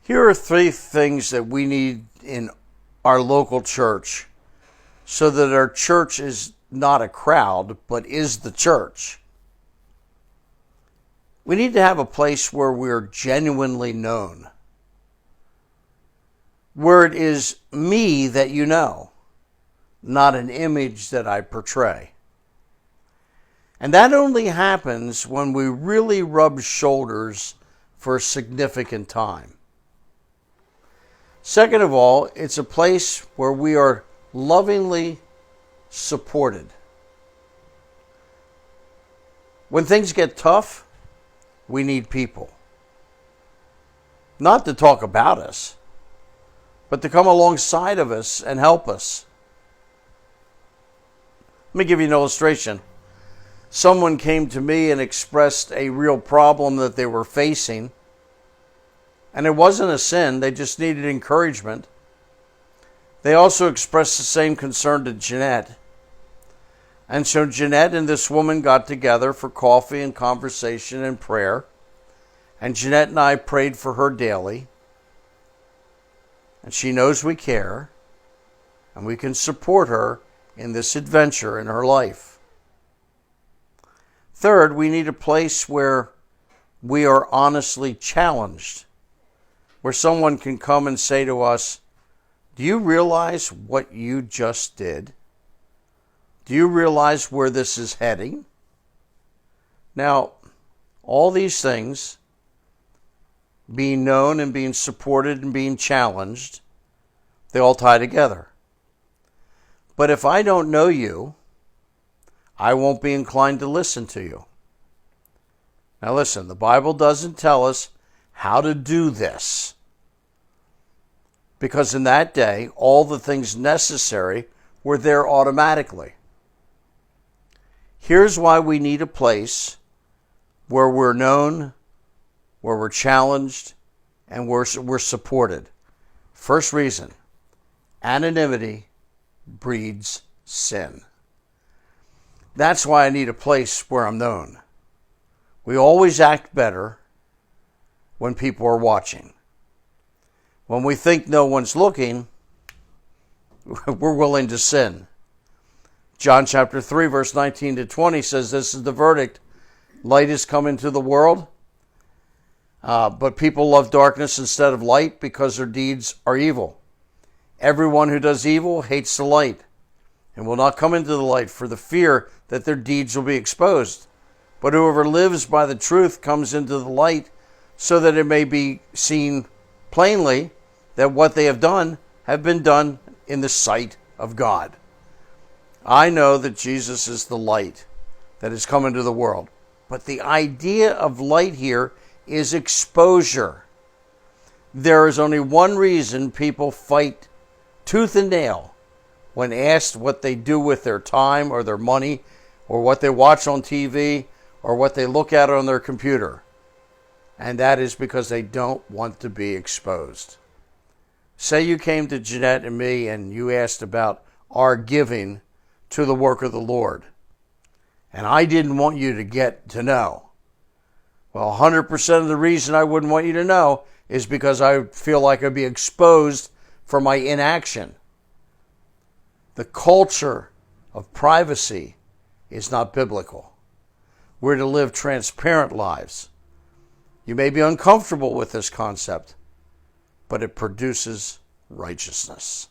Here are three things that we need in our local church so that our church is not a crowd, but is the church. We need to have a place where we're genuinely known, where it is me that you know, not an image that I portray. And that only happens when we really rub shoulders for a significant time. Second of all, it's a place where we are lovingly supported. When things get tough, we need people. Not to talk about us, but to come alongside of us and help us. Let me give you an illustration. Someone came to me and expressed a real problem that they were facing. And it wasn't a sin, they just needed encouragement. They also expressed the same concern to Jeanette. And so Jeanette and this woman got together for coffee and conversation and prayer. And Jeanette and I prayed for her daily. And she knows we care. And we can support her in this adventure in her life. Third, we need a place where we are honestly challenged. Where someone can come and say to us, do you realize what you just did? Do you realize where this is heading? Now, all these things, being known and being supported and being challenged, they all tie together. But if I don't know you, I won't be inclined to listen to you. Now listen, the Bible doesn't tell us how to do this. Because in that day, all the things necessary were there automatically. Here's why we need a place where we're known, where we're challenged, and we're supported. First reason, anonymity breeds sin. That's why I need a place where I'm known. We always act better when people are watching. When we think no one's looking, we're willing to sin. John chapter 3, verse 19 to 20 says, this is the verdict. Light has come into the world, but people love darkness instead of light because their deeds are evil. Everyone who does evil hates the light and will not come into the light for the fear that their deeds will be exposed. But whoever lives by the truth comes into the light so that it may be seen plainly that what they have been done in the sight of God. I know that Jesus is the light that has come into the world. But the idea of light here is exposure. There is only one reason people fight tooth and nail when asked what they do with their time or their money or what they watch on TV or what they look at on their computer. And that is because they don't want to be exposed. Say you came to Jeanette and me and you asked about our giving to the work of the Lord. And I didn't want you to get to know. Well, 100% of the reason I wouldn't want you to know is because I feel like I'd be exposed for my inaction. The culture of privacy is not biblical. We're to live transparent lives. You may be uncomfortable with this concept, but it produces righteousness.